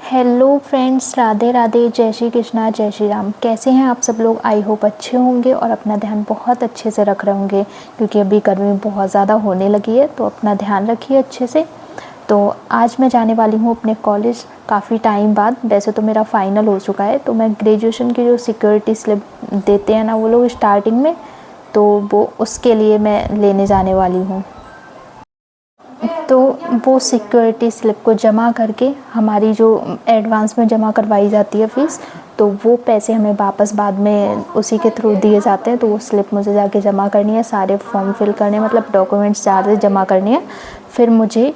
Hello friends, Radhe Radhe, जय श्री कृष्णा, जय श्री राम। कैसे हैं आप सब लोग? आई होप अच्छे होंगे और अपना ध्यान बहुत अच्छे से रख रहे होंगे, क्योंकि अभी गर्मी बहुत ज़्यादा होने लगी है, तो अपना ध्यान रखिए अच्छे से। तो आज मैं जाने वाली हूँ अपने कॉलेज काफ़ी टाइम बाद। वैसे तो मेरा फाइनल हो चुका है, तो मैं ग्रेजुएशन की जो सिक्योरिटी स्लिप देते हैं ना वो लोग स्टार्टिंग में, तो वो उसके लिए मैं लेने जाने वाली हूँ। तो वो सिक्योरिटी स्लिप को जमा करके हमारी जो एडवांस में जमा करवाई जाती है फ़ीस, तो वो पैसे हमें वापस बाद में उसी के थ्रू दिए जाते हैं। तो वो स्लिप मुझे जाके जमा करनी है, सारे फॉर्म फिल करने, मतलब डॉक्यूमेंट्स सारे जमा करने हैं। फिर मुझे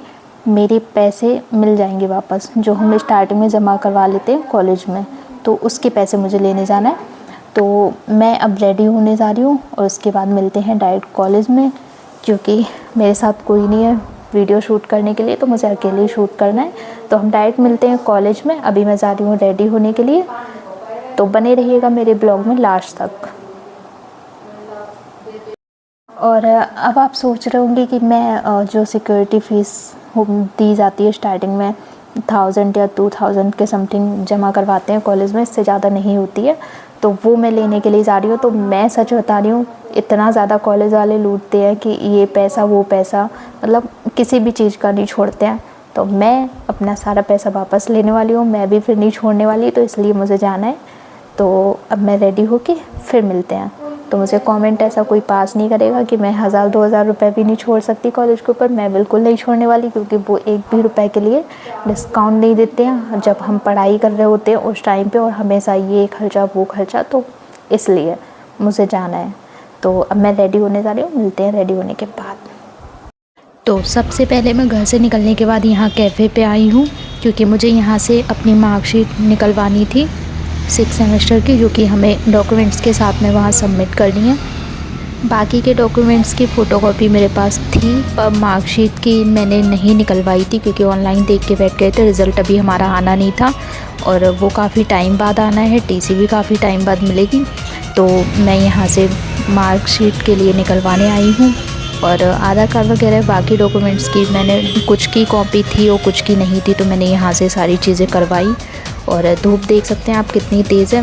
मेरे पैसे मिल जाएंगे वापस, जो हम स्टार्टिंग में जमा करवा लेते हैं कॉलेज में, तो उसके पैसे मुझे लेने जाना है। तो मैं अब रेडी होने जा रही हूँ और उसके बाद मिलते हैं डायरेक्ट कॉलेज में, क्योंकि मेरे साथ कोई नहीं है वीडियो शूट करने के लिए, तो मुझे अकेले ही शूट करना है। तो हम डायरेक्ट मिलते हैं कॉलेज में। अभी मैं जा रही हूँ रेडी होने के लिए, तो बने रहिएगा मेरे ब्लॉग में लास्ट तक। और अब आप सोच रहे होंगे कि मैं जो सिक्योरिटी फ़ीस दी जाती है स्टार्टिंग में 1000 या 2000 के समथिंग जमा करवाते हैं कॉलेज में, इससे ज़्यादा नहीं होती है, तो वो मैं लेने के लिए जा रही हूँ। तो मैं सच बता रही हूँ, इतना ज़्यादा कॉलेज वाले लूटते हैं कि ये पैसा वो पैसा, मतलब किसी भी चीज़ का नहीं छोड़ते हैं। तो मैं अपना सारा पैसा वापस लेने वाली हूँ, मैं भी फिर नहीं छोड़ने वाली, तो इसलिए मुझे जाना है। तो अब मैं रेडी होके फिर मिलते हैं। तो मुझे कमेंट ऐसा कोई पास नहीं करेगा कि मैं 1000-2000 रुपये भी नहीं छोड़ सकती कॉलेज के ऊपर। मैं बिल्कुल नहीं छोड़ने वाली, क्योंकि वो एक भी रुपए के लिए डिस्काउंट नहीं देते हैं जब हम पढ़ाई कर रहे होते हैं उस टाइम पे, और हमेशा ये खर्चा वो खर्चा, तो इसलिए मुझे जाना है। तो अब मैं रेडी होने जा रही हूँ, मिलते हैं रेडी होने के बाद। तो सबसे पहले मैं घर से निकलने के बाद यहाँ कैफ़े पे आई हूँ, क्योंकि मुझे यहाँ से अपनी मार्कशीट निकलवानी थी 6 सेमेस्टर की, जो कि हमें डॉक्यूमेंट्स के साथ में वहाँ सबमिट करनी है। बाकी के डॉक्यूमेंट्स की फ़ोटोकॉपी मेरे पास थी, पर मार्कशीट की मैंने नहीं निकलवाई थी, क्योंकि ऑनलाइन देख के बैठ गए थे। रिज़ल्ट अभी हमारा आना नहीं था, और वो काफ़ी टाइम बाद आना है, टीसी भी काफ़ी टाइम बाद मिलेगी। तो मैं यहाँ से मार्कशीट के लिए निकलवाने आई हूँ। और आधार कार्ड वगैरह बाकी डॉक्यूमेंट्स की मैंने कुछ की कॉपी थी और कुछ की नहीं थी, तो मैंने यहाँ से सारी चीज़ें करवाई। और धूप देख सकते हैं आप कितनी तेज़ है,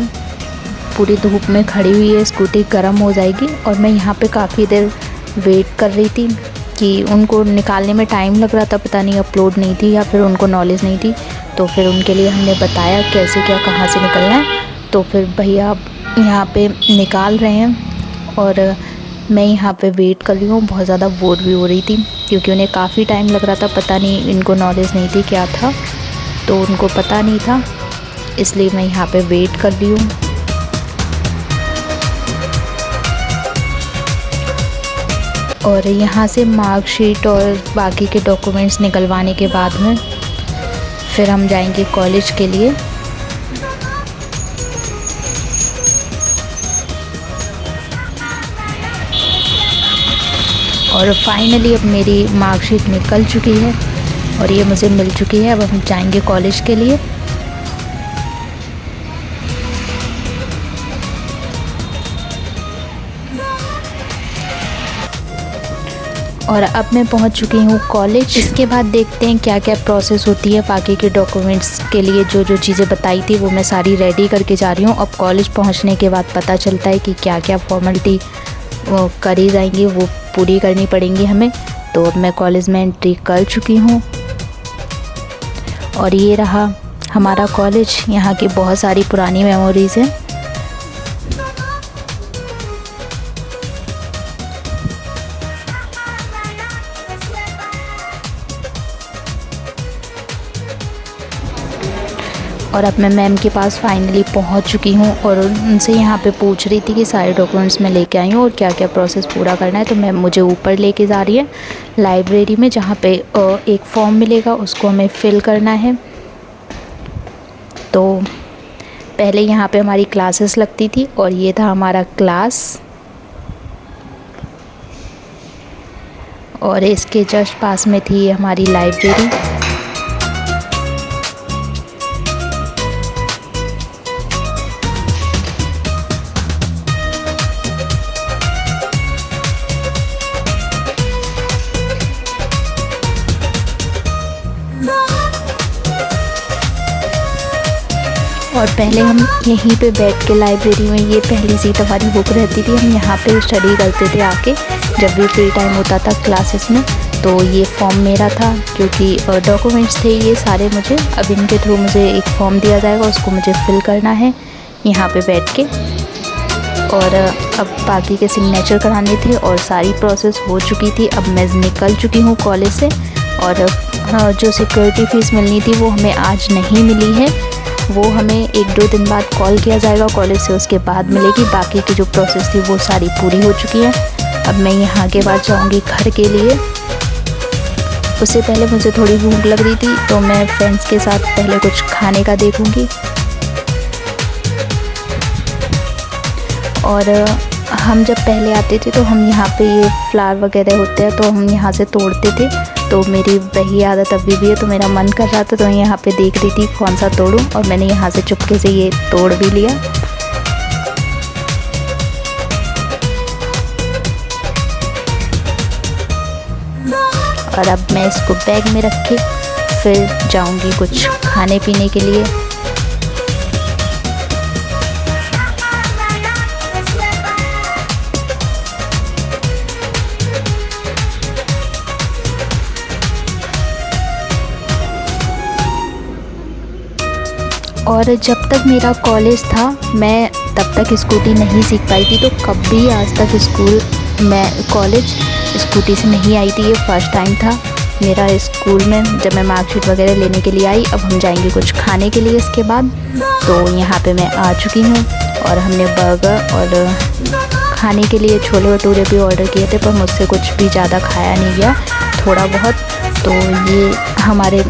पूरी धूप में खड़ी हुई है, स्कूटी गर्म हो जाएगी। और मैं यहाँ पे काफ़ी देर वेट कर रही थी कि उनको निकालने में टाइम लग रहा था, पता नहीं अपलोड नहीं थी या फिर उनको नॉलेज नहीं थी। तो फिर उनके लिए हमने बताया कैसे क्या कहाँ से निकलना है, तो फिर भैया यहाँ पे निकाल रहे हैं और मैं यहाँ पे वेट कर रही हूँ। बहुत ज़्यादा बोर भी हो रही थी, क्योंकि उन्हें काफ़ी टाइम लग रहा था, पता नहीं इनको नॉलेज नहीं थी क्या था, तो उनको पता नहीं था, इसलिए मैं यहाँ पे वेट कर रही हूँ। और यहाँ से मार्कशीट और बाकी के डॉक्यूमेंट्स निकलवाने के बाद में फिर हम जाएंगे कॉलेज के लिए। और फाइनली अब मेरी मार्कशीट निकल चुकी है और ये मुझे मिल चुकी है। अब हम जाएंगे कॉलेज के लिए। और अब मैं पहुंच चुकी हूं कॉलेज। इसके बाद देखते हैं क्या क्या प्रोसेस होती है। बाकी के डॉक्यूमेंट्स के लिए जो जो चीज़ें बताई थी वो मैं सारी रेडी करके जा रही हूं। अब कॉलेज पहुंचने के बाद पता चलता है कि क्या क्या फॉर्मेलिटी करी जाएंगी, वो पूरी करनी पड़ेंगी हमें। तो अब मैं कॉलेज में एंट्री कर चुकी हूँ और ये रहा हमारा कॉलेज। यहाँ की बहुत सारी पुरानी मेमोरीज़ हैं। और अब मैं मैम के पास फाइनली पहुंच चुकी हूं और उनसे यहाँ पे पूछ रही थी कि सारे डॉक्यूमेंट्स मैं लेके आई हूँ और क्या क्या प्रोसेस पूरा करना है। तो मैम मुझे ऊपर लेके जा रही है लाइब्रेरी में, जहाँ पे एक फॉर्म मिलेगा, उसको हमें फ़िल करना है। तो पहले यहाँ पे हमारी क्लासेस लगती थी और ये था हमारा क्लास, और इसके जस्ट पास में थी हमारी लाइब्रेरी। और पहले हम यहीं पे बैठ के लाइब्रेरी में, ये पहली सीट हमारी बुक रहती थी, हम यहाँ पे स्टडी करते थे आके जब भी फ्री टाइम होता था क्लासेस में। तो ये फॉर्म मेरा था क्योंकि डॉक्यूमेंट्स थे ये सारे मुझे, अब इनके थ्रू मुझे एक फॉर्म दिया जाएगा, उसको मुझे फिल करना है यहाँ पे बैठ के। और अब बाकी के सिग्नेचर कराने थे और सारी प्रोसेस हो चुकी थी। अब मैं निकल चुकी हूँ कॉलेज से और जो सिक्योरिटी फ़ीस मिलनी थी वो हमें आज नहीं मिली है, वो हमें 1-2 दिन बाद कॉल किया जाएगा कॉलेज से, उसके बाद मिलेगी। बाकी की जो प्रोसेस थी वो सारी पूरी हो चुकी है। अब मैं यहाँ के बाद जाऊँगी घर के लिए। उससे पहले मुझे थोड़ी भूख लग रही थी तो मैं फ्रेंड्स के साथ पहले कुछ खाने का देखूँगी। और हम जब पहले आते थे तो हम यहाँ पे ये फ्लावर वगैरह होते हैं तो हम यहाँ से तोड़ते थे, तो मेरी वही आदत अभी भी है। तो मेरा मन कर रहा था तो मैं यहाँ पे देख रही थी कौन सा तोड़ूं, और मैंने यहाँ से चुपके से ये तोड़ भी लिया। और अब मैं इसको बैग में रख के फिर जाऊँगी कुछ खाने पीने के लिए। और जब तक मेरा कॉलेज था मैं तब तक स्कूटी नहीं सीख पाई थी, तो कभी आज तक कॉलेज स्कूटी से नहीं आई थी। ये फर्स्ट टाइम था मेरा स्कूल में जब मैं मार्कशीट वगैरह लेने के लिए आई। अब हम जाएंगे कुछ खाने के लिए इसके बाद। तो यहाँ पे मैं आ चुकी हूँ और हमने बर्गर और खाने के लिए छोले भटूरे भी ऑर्डर किए थे, पर मुझसे कुछ भी ज़्यादा खाया नहीं गया, थोड़ा बहुत। तो ये हमारे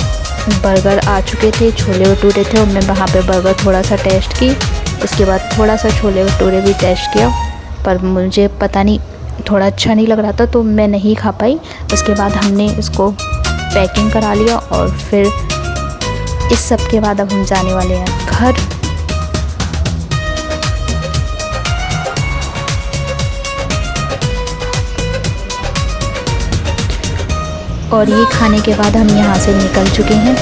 बर्गर आ चुके थे, छोले भटूरे थे, और मैं वहाँ पे बर्गर थोड़ा सा टेस्ट की, उसके बाद थोड़ा सा छोले भटूरे भी टेस्ट किया, पर मुझे पता नहीं थोड़ा अच्छा नहीं लग रहा था तो मैं नहीं खा पाई। उसके बाद हमने इसको पैकिंग करा लिया और फिर इस सब के बाद अब हम जाने वाले हैं घर। और ये खाने के बाद हम यहाँ से निकल चुके हैं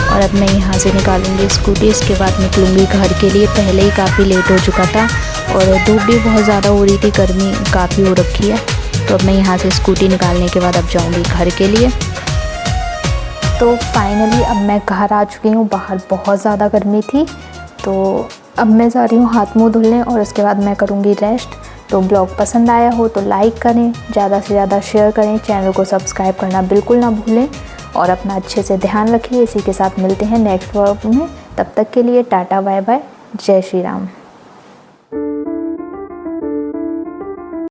और अब मैं यहाँ से निकालूंगी स्कूटी, इसके बाद निकलूँगी घर के लिए। पहले ही काफ़ी लेट हो चुका था और धूप भी बहुत ज़्यादा हो रही थी, गर्मी काफ़ी हो रखी है। तो अब मैं यहाँ से स्कूटी निकालने के बाद अब जाऊँगी घर के लिए। तो फाइनली अब मैं घर आ चुकी हूँ। बाहर बहुत ज़्यादा गर्मी थी, तो अब मैं जा रही हूँ हाथ मुँह धुलने और उसके बाद मैं करूँगी रेस्ट। तो ब्लॉग पसंद आया हो तो लाइक करें, ज़्यादा से ज़्यादा शेयर करें, चैनल को सब्सक्राइब करना बिल्कुल ना भूलें और अपना अच्छे से ध्यान रखिए। इसी के साथ मिलते हैं नेक्स्ट व्लॉग में, तब तक के लिए टाटा बाय बाय, जय श्री राम।